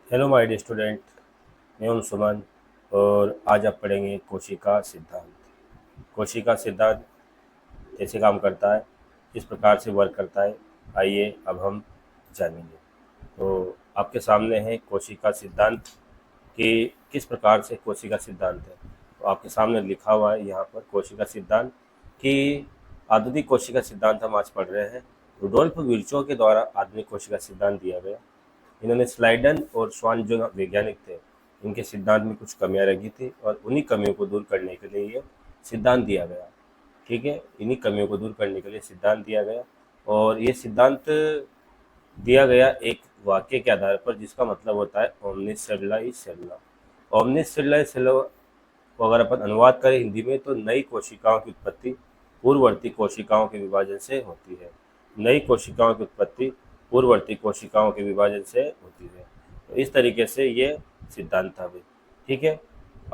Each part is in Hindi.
Hello my dear student. मैं हूं सुमन और आज आप पढ़ेंगे कोशिका सिद्धांत। कोशिका सिद्धांत कैसे काम करता है, किस प्रकार से वर्क करता है, आइए अब हम जानेंगे। तो आपके सामने है कोशिका सिद्धांत कि किस प्रकार से कोशिका सिद्धांत है। तो आपके सामने लिखा हुआ है यहाँ पर कोशिका सिद्धांत कि आधुनिक कोशिका सिद्धांत हम आज पढ़ रहे हैं। रुडोल्फ विर्चो के द्वारा आधुनिक कोशिका सिद्धांत दिया गया। इन्होंने स्लाइडन और श्वान जो वैज्ञानिक थे, इनके सिद्धांत में कुछ कमियां रह गई थी और उन्हीं कमियों को दूर करने के लिए ये सिद्धांत दिया गया। ठीक है, इन्हीं कमियों को दूर करने के लिए सिद्धांत दिया गया और ये सिद्धांत दिया गया एक वाक्य के आधार पर जिसका मतलब होता है ओमनिस सेलुला सेलुला। ओमनिस सेलुला सेलुला को अगर अपन अनुवाद करें हिंदी में तो नई कोशिकाओं की उत्पत्ति पूर्ववर्ती कोशिकाओं के विभाजन से होती है। नई कोशिकाओं की उत्पत्ति पूर्ववर्ती कोशिकाओं के विभाजन से होती है। तो इस तरीके से ये सिद्धांत था भाई। ठीक है,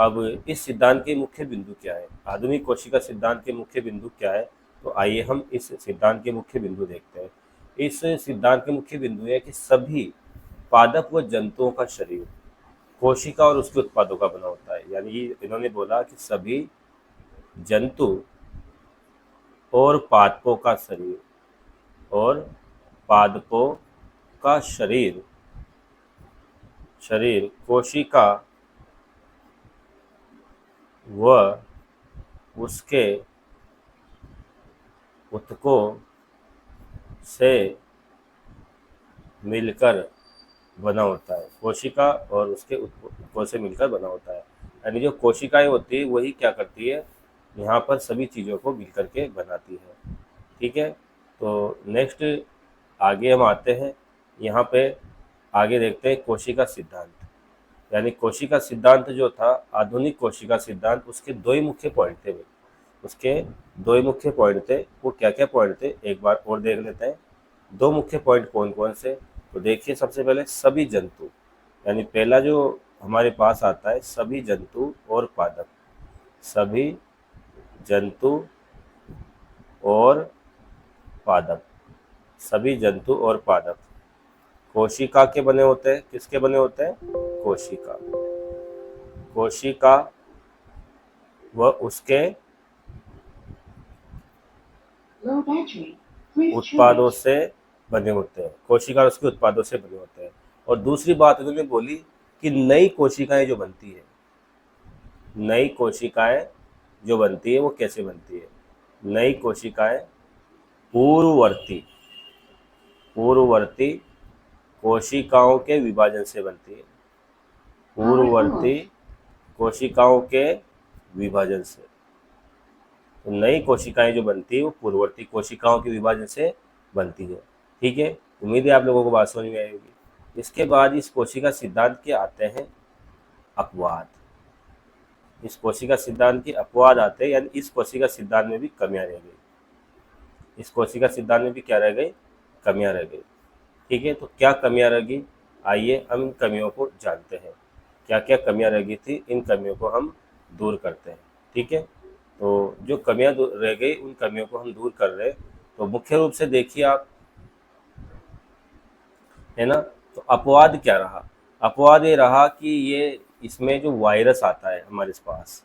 अब इस सिद्धांत के मुख्य बिंदु क्या है, आधुनिक कोशिका सिद्धांत के मुख्य बिंदु क्या है, तो आइए हम इस सिद्धांत के मुख्य बिंदु देखते हैं। इस सिद्धांत के मुख्य बिंदु है कि सभी पादप व जंतुओं का शरीर कोशिका और उसके उत्पादों का बना होता है। यानी कि इन्होंने बोला कि सभी जंतु और पादपों का शरीर और पादपों का शरीर शरीर कोशिका व उसके ऊतकों से मिलकर बना होता है। कोशिका और उसके ऊतकों से मिलकर बना होता है। यानी जो कोशिकाएं होती है वही क्या करती है, यहाँ पर सभी चीज़ों को मिलकर के बनाती है। ठीक है, तो नेक्स्ट आगे हम आते हैं। यहाँ पे आगे देखते हैं कोशिका सिद्धांत। यानी कोशिका सिद्धांत जो था, आधुनिक कोशिका सिद्धांत, उसके दो ही मुख्य पॉइंट थे भाई। उसके दो ही मुख्य पॉइंट थे। वो क्या क्या पॉइंट थे एक बार और देख लेते हैं। दो मुख्य पॉइंट कौन कौन से, तो देखिए सबसे पहले सभी जंतु। यानी पहला जो हमारे पास आता है सभी जंतु और पादप। सभी जंतु और पादप। सभी जंतु और पादप कोशिका के बने होते हैं। किसके बने होते हैं? कोशिका। कोशिका व उसके उत्पादों से बने होते हैं। कोशिका और उसके उत्पादों से बने होते हैं। और दूसरी बात उन्होंने बोली कि नई कोशिकाएं जो बनती है, नई कोशिकाएं जो बनती है वो कैसे बनती है? नई कोशिकाएं पूर्ववर्ती पूर्ववर्ती कोशिकाओं के विभाजन से बनती है। पूर्ववर्ती कोशिकाओं के विभाजन से। तो नई कोशिकाएं जो बनती है वो पूर्ववर्ती कोशिकाओं के विभाजन से बनती है। ठीक है, उम्मीद है आप लोगों को बात समझ में आई होगी। इसके बाद इस कोशिका सिद्धांत के आते हैं अपवाद। इस कोशिका सिद्धांत के अपवाद आते हैं, यानी इस कोशिका सिद्धांत में भी कमियां रह गई। इस कोशिका सिद्धांत में भी क्या रह गई? कमियां रह गई। ठीक है, तो क्या कमियां रह गई, आइए हम इन कमियों को जानते हैं। क्या क्या कमियां रह गई थी, इन कमियों को हम दूर करते हैं। ठीक है, तो जो कमियां रह गई उन कमियों को हम दूर कर रहे हैं। तो मुख्य रूप से देखिए आप, है ना। तो अपवाद क्या रहा? अपवाद ये रहा कि ये इसमें जो वायरस आता है हमारे पास,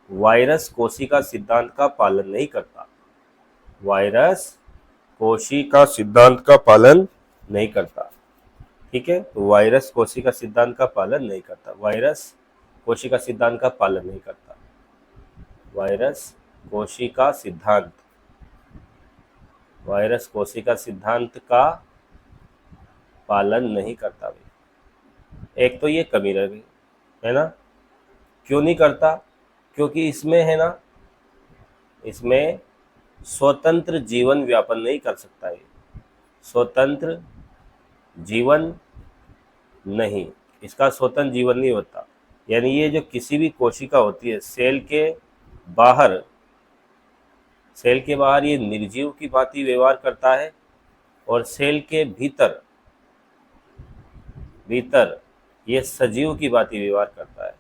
वायरस कोशिका सिद्धांत का पालन नहीं करता। वायरस कोशिका सिद्धांत का पालन नहीं करता। ठीक है, तो वायरस कोशिका सिद्धांत का पालन नहीं करता। वायरस कोशिका सिद्धांत का पालन नहीं करता। वायरस कोशिका सिद्धांत वायरस कोशिका सिद्धांत का पालन नहीं करता भाई। एक तो ये कमी रह गई, है ना। क्यों नहीं करता? क्योंकि इसमें, है ना, इसमें स्वतंत्र जीवन व्यापन नहीं कर सकता है। स्वतंत्र जीवन नहीं, इसका स्वतंत्र जीवन नहीं होता। यानी ये जो किसी भी कोशिका होती है, बाहर सेल के बाहर ये निर्जीव की भांति व्यवहार करता है और सेल के भीतर भीतर ये सजीव की भांति व्यवहार करता है।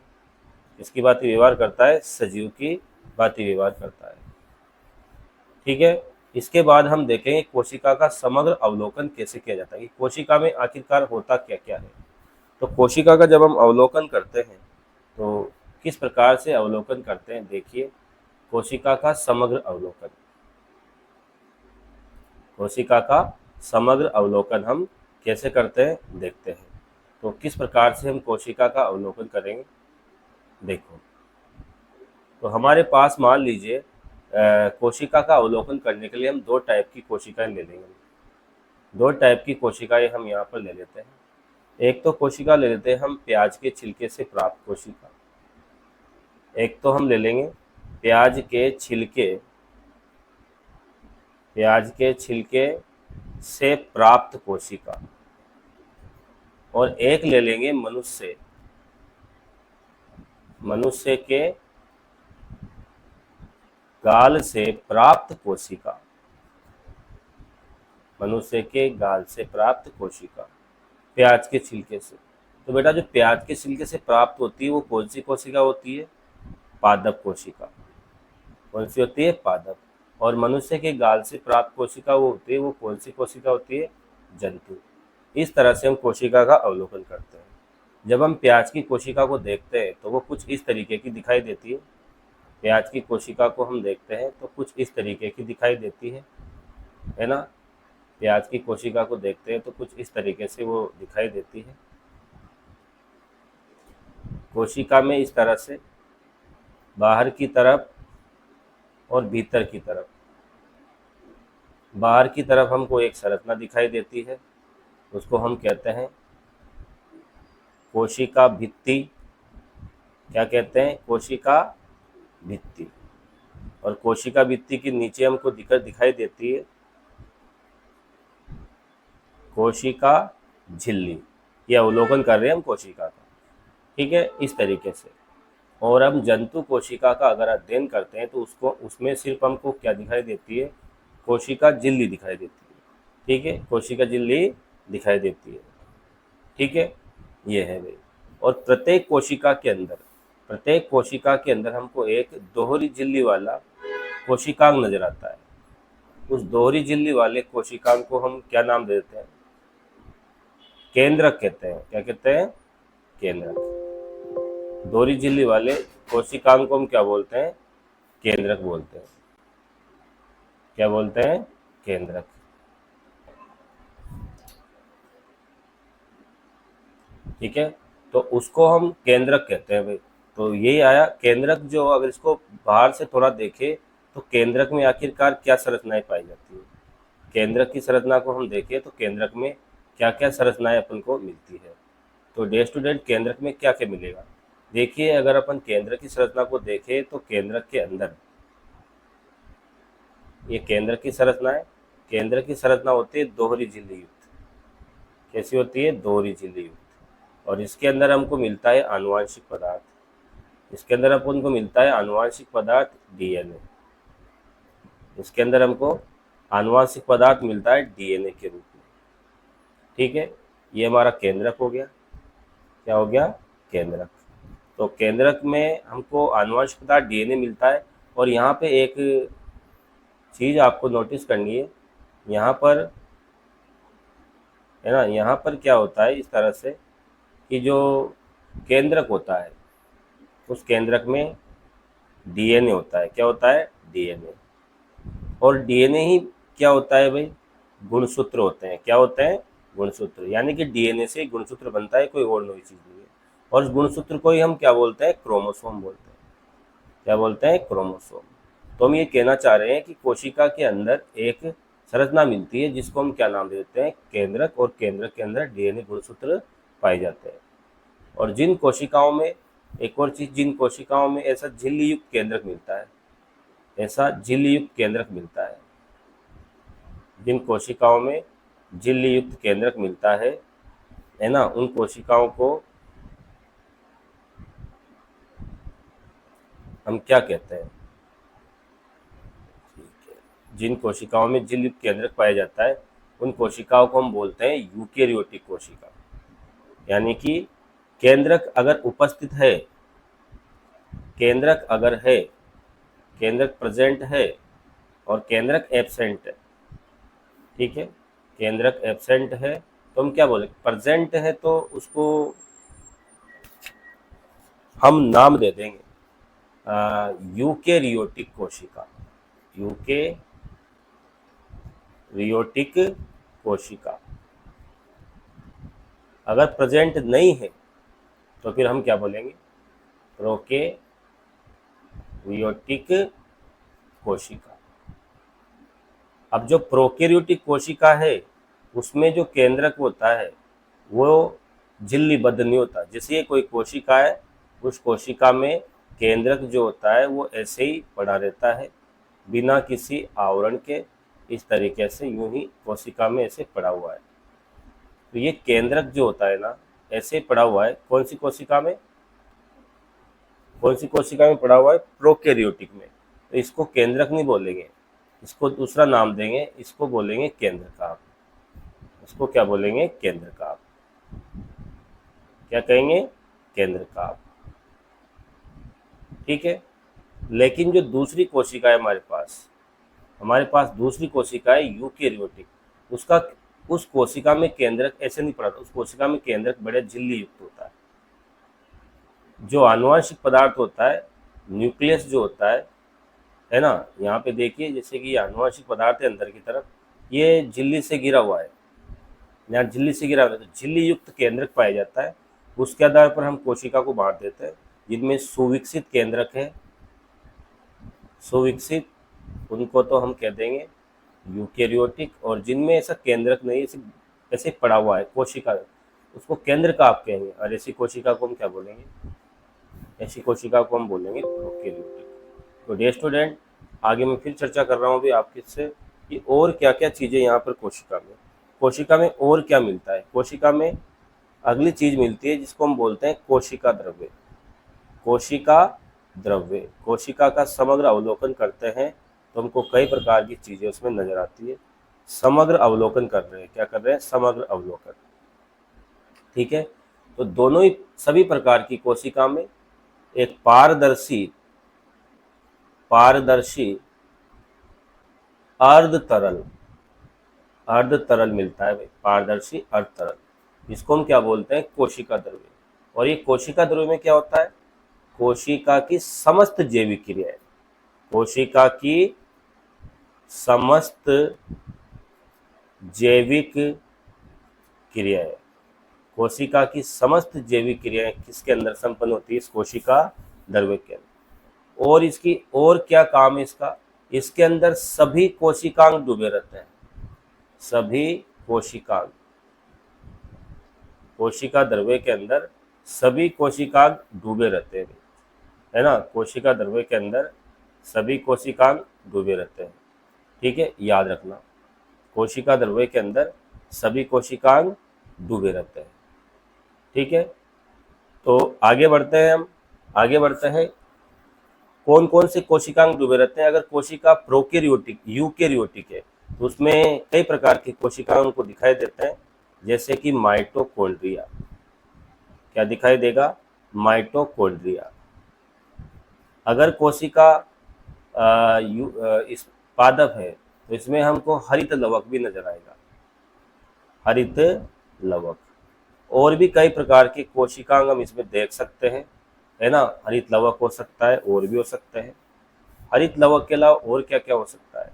इसकी भांति व्यवहार करता है, सजीव की भांति व्यवहार करता है। ठीक है, इसके बाद हम देखेंगे कोशिका का समग्र अवलोकन कैसे किया जाता है कि कोशिका में आखिरकार होता क्या क्या है। तो कोशिका का जब हम अवलोकन करते हैं तो किस प्रकार से अवलोकन करते हैं, देखिए कोशिका का समग्र अवलोकन। कोशिका का समग्र अवलोकन हम कैसे करते हैं देखते हैं। तो किस प्रकार से हम कोशिका का अवलोकन करेंगे, देखो। तो हमारे पास मान लीजिए कोशिका का अवलोकन करने के लिए हम दो टाइप की कोशिकाएं ले लेंगे। दो टाइप की कोशिकाएं हम यहाँ पर ले लेते हैं। एक तो कोशिका ले लेते हैं हम प्याज के छिलके से प्राप्त कोशिका। एक तो हम ले लेंगे प्याज के छिलके, प्याज के छिलके से प्राप्त कोशिका। और एक ले लेंगे मनुष्य, मनुष्य के गाल से प्राप्त कोशिका। मनुष्य के गाल से प्राप्त कोशिका प्याज के छिलके से। तो बेटा जो प्याज के छिलके से प्राप्त होती है वो कौन सी कोशिका होती है, पादप कोशिका। कौन सी होती है, पादप। और मनुष्य के गाल से प्राप्त कोशिका वो होती है, वो कौन सी कोशिका होती है, जंतु। इस तरह से हम कोशिका का अवलोकन करते हैं। जब हम प्याज की कोशिका को देखते हैं तो वो कुछ इस तरीके की दिखाई देती है। प्याज की कोशिका को हम देखते हैं तो कुछ इस तरीके की दिखाई देती है ना। प्याज की कोशिका को देखते हैं तो कुछ इस तरीके से वो दिखाई देती है। कोशिका में इस तरह से बाहर की तरफ और भीतर की तरफ, बाहर की तरफ हमको एक संरचना दिखाई देती है, उसको हम कहते हैं कोशिका भित्ति। क्या कहते हैं, कोशिका भित्ति। और कोशिका भित्ति के नीचे हमको दिखाई देती है कोशिका झिल्ली। ये अवलोकन कर रहे हैं हम कोशिका का, ठीक है, इस तरीके से। और हम जंतु कोशिका का अगर अध्ययन करते हैं तो उसको उसमें सिर्फ हमको क्या दिखाई देती है, कोशिका झिल्ली दिखाई देती है, ठीक है, कोशिका झिल्ली दिखाई देती है, ठीक है, ये है भाई। और प्रत्येक कोशिका के अंदर, प्रत्येक कोशिका के अंदर हमको एक दोहरी झिल्ली वाला कोशिकांग नजर आता है। उस दोहरी झिल्ली वाले कोशिकांग को हम क्या नाम देते हैं, केंद्रक कहते हैं। क्या कहते हैं, केंद्रक। दोहरी झिल्ली वाले कोशिकांग को हम क्या बोलते हैं, केंद्रक बोलते हैं। क्या बोलते हैं, केंद्रक। ठीक है, तो उसको हम केंद्रक कहते हैं भाई। तो यही आया केंद्रक। जो अगर इसको बाहर से थोड़ा देखें तो केंद्रक में आखिरकार क्या संरचनाएं पाई जाती है। केंद्रक की संरचना को हम देखें तो केंद्रक में क्या क्या संरचनाएं अपन को मिलती है। तो डे स्टूडेंट केंद्रक में क्या क्या मिलेगा, देखिए अगर अपन केंद्रक की संरचना को देखें तो केंद्रक के अंदर ये केंद्रक की संरचना है। केंद्रक की संरचना होती है दोहरी झिल्ली युक्त। कैसी होती है, दोहरी झिल्ली युक्त। और इसके अंदर हमको मिलता है आनुवांशिक पदार्थ। इसके अंदर अपन को मिलता है आनुवांशिक पदार्थ डीएनए। इसके अंदर हमको आनुवांशिक पदार्थ मिलता है डीएनए के रूप में, ठीक है। ये हमारा केंद्रक हो गया। क्या हो गया, केंद्रक। तो केंद्रक में हमको आनुवांशिक पदार्थ डीएनए मिलता है। और यहाँ पे एक चीज़ आपको नोटिस करनी है, यहाँ पर है ना, यहाँ पर क्या होता है इस तरह से कि जो केंद्रक होता है उस केंद्रक में डीएनए होता है। क्या होता है, डीएनए। और डीएनए ही क्या होता है भाई, गुणसूत्र होते हैं। क्या होते हैं, गुणसूत्र। यानी कि डीएनए से गुणसूत्र बनता है, कोई और नई चीज़ नहीं है। और उस गुणसूत्र को ही हम क्या बोलते हैं, क्रोमोसोम बोलते हैं। क्या बोलते हैं, क्रोमोसोम। तो हम ये कहना चाह रहे हैं कि कोशिका के अंदर एक संरचना मिलती है जिसको हम क्या नाम देते हैं, केंद्रक। और केंद्रक के अंदर डीएनए गुणसूत्र पाए जाते हैं। और जिन कोशिकाओं में, एक और चीज़, जिन कोशिकाओं में ऐसा झिल्ली युक्त केंद्रक मिलता है, ऐसा झिल्ली युक्त केंद्रक मिलता है, जिन कोशिकाओं में झिल्ली युक्त केंद्रक मिलता है ना, उन कोशिकाओं को हम क्या कहते हैं, जिन कोशिकाओं में झिल्ली युक्त केंद्रक पाया जाता है उन कोशिकाओं को हम बोलते हैं यूकेरियोटिक कोशिका। यानी कि केंद्रक अगर उपस्थित है, केंद्रक अगर है, केंद्रक प्रेजेंट है और केंद्रक एब्सेंट है, ठीक है, केंद्रक एब्सेंट है तो हम क्या बोले, प्रेजेंट है तो उसको हम नाम दे देंगे यूकेरियोटिक कोशिका, यूकेरियोटिक कोशिका। अगर प्रेजेंट नहीं है तो फिर हम क्या बोलेंगे, प्रोकैरियोटिक कोशिका। अब जो प्रोकैरियोटिक कोशिका है उसमें जो केंद्रक होता है वो झिल्लीबद्ध नहीं होता। जैसे ये कोई कोशिका है, उस कोशिका में केंद्रक जो होता है वो ऐसे ही पड़ा रहता है बिना किसी आवरण के, इस तरीके से यूं ही कोशिका में ऐसे पड़ा हुआ है। तो ये केंद्रक जो होता है ना ऐसे पड़ा हुआ है, कौन सी कोशिका में, पड़ा हुआ है, प्रोकैरियोटिक में। तो इसको केंद्रक नहीं बोलेंगे, इसको दूसरा नाम देंगे, इसको बोलेंगे केंद्रकाभ। इसको क्या बोलेंगे, केंद्रकाभ। क्या कहेंगे, केंद्रकाभ। ठीक है। लेकिन जो दूसरी कोशिका है हमारे पास दूसरी कोशिका है यूकेरियोटिक, उस कोशिका में केंद्रक ऐसे नहीं पड़ा, उस कोशिका में केंद्रक बड़े झिल्ली युक्त होता है। जो आनुवंशिक पदार्थ होता है, न्यूक्लियस जो होता है ना, यहाँ पे देखिए जैसे कि ये आनुवंशिक पदार्थ है अंदर की तरफ, ये झिल्ली से घिरा हुआ है, यहाँ झिल्ली से घिरा हुआ है, तो झिल्ली युक्त केंद्रक पाया जाता है। उसके आधार पर हम कोशिका को बांट देते हैं, जिनमें सुविकसित केंद्रक है, सुविकसित, उनको तो हम कह देंगे यूकेरियोटिक, और जिनमें ऐसा केंद्रक नहीं, ऐसे पड़ा हुआ है कोशिका, उसको केंद्रकाभ कहेंगे। और ऐसी कोशिका को हम क्या बोलेंगे, ऐसी कोशिका को हम बोलेंगे प्रोकैरियोटिक। तो डियर स्टूडेंट, आगे मैं फिर चर्चा कर रहा हूँ अभी आपके से कि और क्या क्या चीज़ें यहाँ पर कोशिका में और क्या मिलता है। कोशिका में अगली चीज़ मिलती है जिसको हम बोलते हैं कोशिका द्रव्य। कोशिका का समग्र अवलोकन करते हैं तो हमको कई प्रकार की चीज़ें उसमें नज़र आती है। समग्र अवलोकन कर रहे हैं, क्या कर रहे हैं, समग्र अवलोकन। ठीक है। तो दोनों ही, सभी प्रकार की कोशिका में एक पारदर्शी अर्ध तरल मिलता है भाई, पारदर्शी अर्ध तरल। इसको हम क्या बोलते हैं, कोशिका द्रव्य। और ये कोशिका द्रव्य में क्या होता है, कोशिका की समस्त जैविक क्रियाएं, कोशिका की समस्त जैविक क्रियाएं, कोशिका की समस्त जैविक क्रियाएं किसके अंदर संपन्न होती है, इस कोशिका द्रव्य के अंदर। और इसकी और क्या काम है इसका, इसके अंदर सभी कोशिकांग डूबे रहते हैं, सभी कोशिकांग, कोशिका द्रव्य के अंदर सभी कोशिकांग डूबे रहते हैं, है ना। कोशिका द्रव्य के अंदर सभी कोशिकांग डूबे रहते हैं। ठीक है, याद रखना, कोशिका द्रव्य के अंदर सभी कोशिकांग डूबे रहते हैं। ठीक है। तो आगे बढ़ते हैं हम, कौन कौन से कोशिकांग डूबे रहते हैं। अगर कोशिका प्रोकैरियोटिक यूकेरियोटिक है तो उसमें कई प्रकार की कोशिकाओं को दिखाई देते हैं, जैसे कि माइटोकॉन्ड्रिया। क्या दिखाई देगा, माइटोकॉन्ड्रिया। अगर कोशिका इस पादप है तो इसमें हमको हरित लवक भी नजर आएगा, हरित लवक। और भी कई प्रकार के कोशिकांग हम इसमें देख सकते हैं, है ना। हरित लवक हो सकता है, और भी हो सकते हैं। हरित लवक के अलावा और क्या क्या हो सकता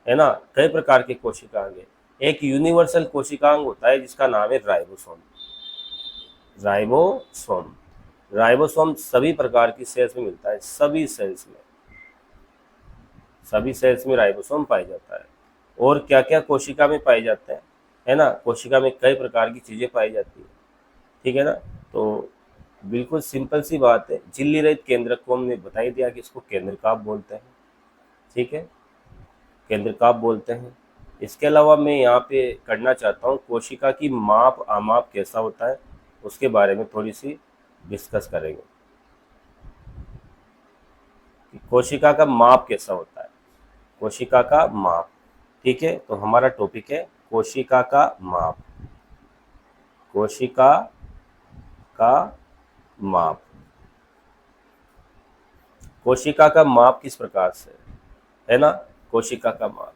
है ना। कई प्रकार के कोशिकांग है। एक यूनिवर्सल कोशिकांग होता है जिसका नाम है राइबोसोम। राइबोसोम सभी प्रकार की सेल्स में मिलता है, सभी सेल्स में राइबोसोम पाया जाता है। और क्या क्या कोशिका में पाए जाते हैं, है ना। कोशिका में कई प्रकार की चीज़ें पाई जाती है। ठीक है ना। तो बिल्कुल सिंपल सी बात है, झिल्ली रहित केंद्रक को हमने बता ही दिया कि इसको केंद्रकाभ बोलते हैं। ठीक है, केंद्रकाभ बोलते हैं। इसके अलावा मैं यहाँ पे करना चाहता हूँ, कोशिका की माप आमाप कैसा होता है उसके बारे में थोड़ी सी डिस्कस करेंगे कि कोशिका का माप कैसा होता है, कोशिका का माप। ठीक है, तो हमारा टॉपिक है कोशिका का माप, कोशिका का माप। कोशिका का माप किस प्रकार से है ना, कोशिका का माप।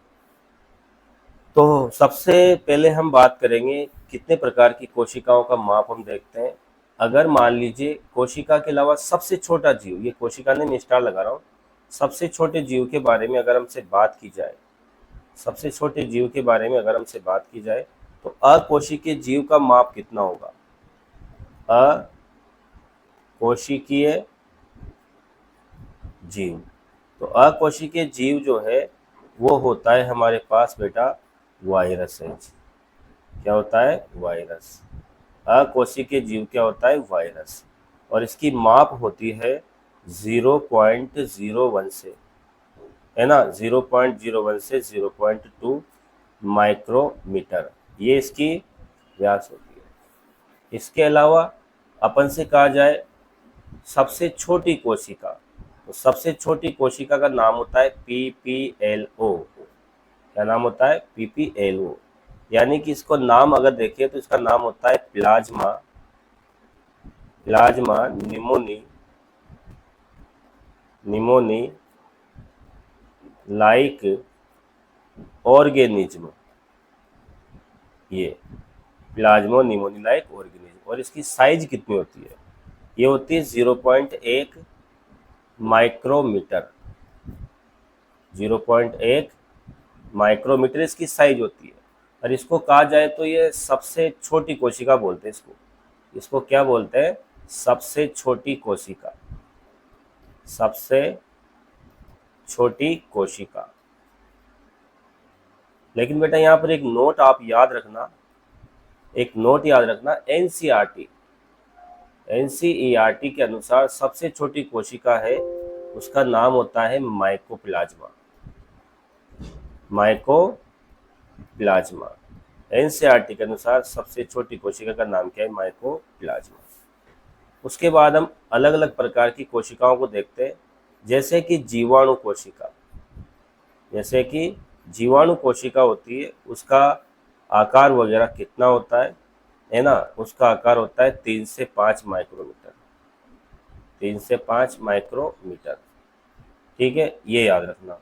तो सबसे पहले हम बात करेंगे कितने प्रकार की कोशिकाओं का माप हम देखते हैं। अगर मान लीजिए कोशिका के अलावा सबसे छोटा जीव, ये कोशिका ने मैं स्टार लगा रहा हूँ, सबसे छोटे जीव के बारे में अगर हमसे बात की जाए, सबसे छोटे जीव के बारे में अगर हमसे बात की जाए तो अकोशिकीय जीव का माप कितना होगा? अकोशिकीय जीव, तो अकोशिकीय जीव जो है वो होता है हमारे पास बेटा वायरस है। क्या होता है? वायरस। अकोशिकीय जीव क्या होता है? वायरस। और इसकी माप होती है 0.01 से, है ना, 0.01 से 0.2 माइक्रोमीटर, ये इसकी व्यास होती है। इसके अलावा अपन से कहा जाए सबसे छोटी कोशिका, तो सबसे छोटी कोशिका का नाम होता है PPLO। क्या नाम होता है? PPLO। यानी कि इसको नाम अगर देखिए तो इसका नाम होता है plasma, plasma pneumoniae like organism, ये प्लाज्मो निमोनी लाइक ऑर्गेनिज्म। और इसकी साइज कितनी होती है? ये होती है 0.1 माइक्रोमीटर, 0.1 माइक्रोमीटर इसकी साइज होती है। और इसको कहा जाए तो ये सबसे छोटी कोशिका बोलते हैं इसको। इसको क्या बोलते हैं? सबसे छोटी कोशिका, सबसे छोटी कोशिका। लेकिन बेटा यहाँ पर एक नोट आप याद रखना, एक नोट याद रखना, एनसीईआरटी के अनुसार सबसे छोटी कोशिका है उसका नाम होता है माइकोप्लाज्मा, माइकोप्लाज्मा। एनसीईआरटी के अनुसार सबसे छोटी कोशिका का नाम क्या है? माइकोप्लाज्मा। उसके बाद हम अलग अलग प्रकार की कोशिकाओं को देखते हैं, जैसे कि जीवाणु कोशिका। जैसे कि जीवाणु कोशिका होती है, उसका आकार वगैरह कितना होता है ना, उसका आकार होता है 3 से 5 माइक्रोमीटर, 3 से 5 माइक्रोमीटर। ठीक है, ये याद रखना।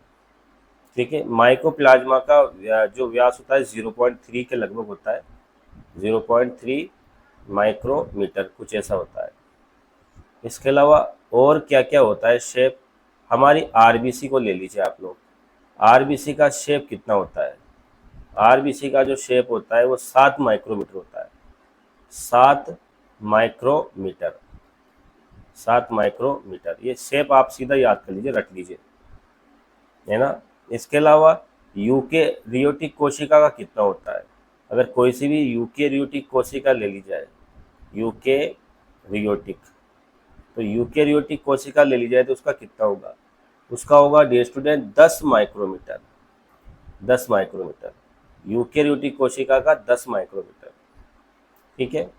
ठीक है, माइकोप्लाज्मा का जो व्यास होता है 0.3 के लगभग होता है, 0.3 माइक्रोमीटर, कुछ ऐसा होता है। इसके अलावा और क्या क्या होता है शेप? हमारी आरबीसी को ले लीजिए आप लोग, आरबीसी का शेप कितना होता है? आरबीसी का जो शेप होता है वो 7 माइक्रोमीटर होता है, 7 माइक्रोमीटर, 7 माइक्रोमीटर। ये शेप आप सीधा याद कर लीजिए, रख लीजिए, है ना। इसके अलावा यूकेरियोटिक कोशिका का कितना होता है? अगर कोई सी भी यूकेरियोटिक कोशिका ले ली जाए, यूकेरियोटिक, तो यूकेरियोटिक कोशिका ले ली जाए तो उसका कितना होगा? उसका होगा dear student 10 micrometre, 10 micrometre. Eukaryotic कोशिका का 10 माइक्रोमीटर। ठीक है,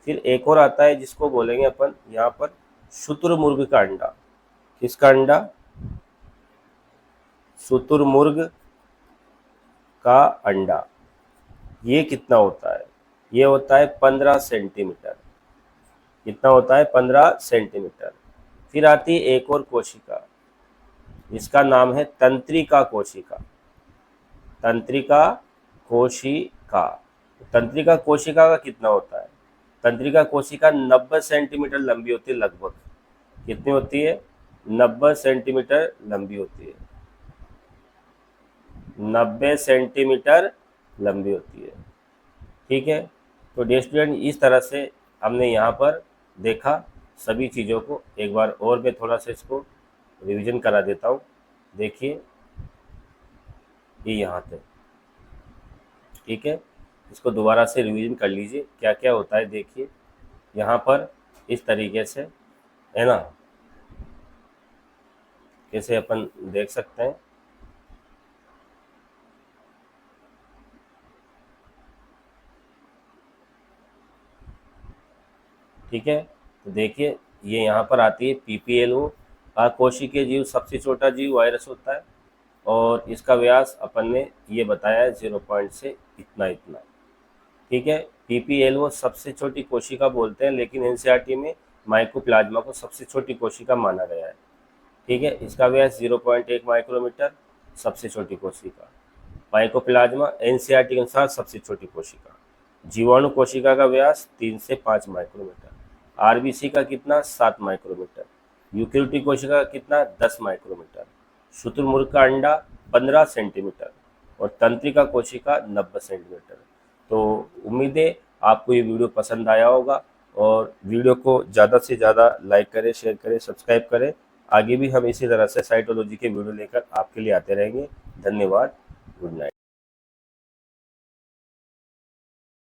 फिर एक और आता है जिसको बोलेंगे अपन यहाँ पर शुतुरमुर्ग का अंडा। किसका अंडा? शुतुरमुर्ग का अंडा। ये कितना होता है? ये होता है 15 सेंटीमीटर। कितना होता है? 15 सेंटीमीटर। फिर आती है एक और कोशिका, जिसका नाम है तंत्रिका कोशिका, तंत्रिका कोशिका। तंत्रिका कोशिका का कितना होता है? तंत्रिका कोशिका 90 सेंटीमीटर लंबी होती है लगभग। कितनी होती है? 90 सेंटीमीटर लंबी होती है, 90 सेंटीमीटर लंबी होती है। ठीक है, तो डियर स्टूडेंट इस तरह से हमने यहाँ पर देखा सभी चीज़ों को। एक बार और मैं थोड़ा सा इसको रिवीजन करा देता हूँ। देखिए ये यहाँ थे, ठीक है, इसको दोबारा से रिवीजन कर लीजिए क्या क्या होता है। देखिए यहाँ पर इस तरीके से, है ना, कैसे अपन देख सकते हैं। ठीक है, तो देखिए ये यहाँ पर आती है PPLO। अकोशिकीय जीव सबसे छोटा जीव वायरस होता है और इसका व्यास अपन ने ये बताया है 0 पॉइंट से इतना इतना। ठीक है, PPLO सबसे छोटी कोशिका बोलते हैं, लेकिन एनसीईआरटी में माइकोप्लाज्मा को सबसे छोटी कोशिका माना गया है। ठीक है, इसका व्यास 0.1 माइक्रोमीटर, सबसे छोटी कोशिका। माइकोप्लाज्मा एनसीईआरटी के अनुसार सबसे छोटी कोशिका। जीवाणु कोशिका का व्यास 3 से 5 माइक्रोमीटर। आरबीसी का कितना 7 माइक्रोमीटर, यूकेरियोटिक कोशिका का कितना 10 माइक्रोमीटर, शुतुरमुर्ग का अंडा 15 सेंटीमीटर और तंत्रिका कोशिका 90 सेंटीमीटर। तो उम्मीद है आपको ये वीडियो पसंद आया होगा और वीडियो को ज़्यादा से ज़्यादा लाइक करें, शेयर करें, सब्सक्राइब करें। आगे भी हम इसी तरह से साइटोलॉजी के वीडियो लेकर आपके लिए आते रहेंगे। धन्यवाद। Good night.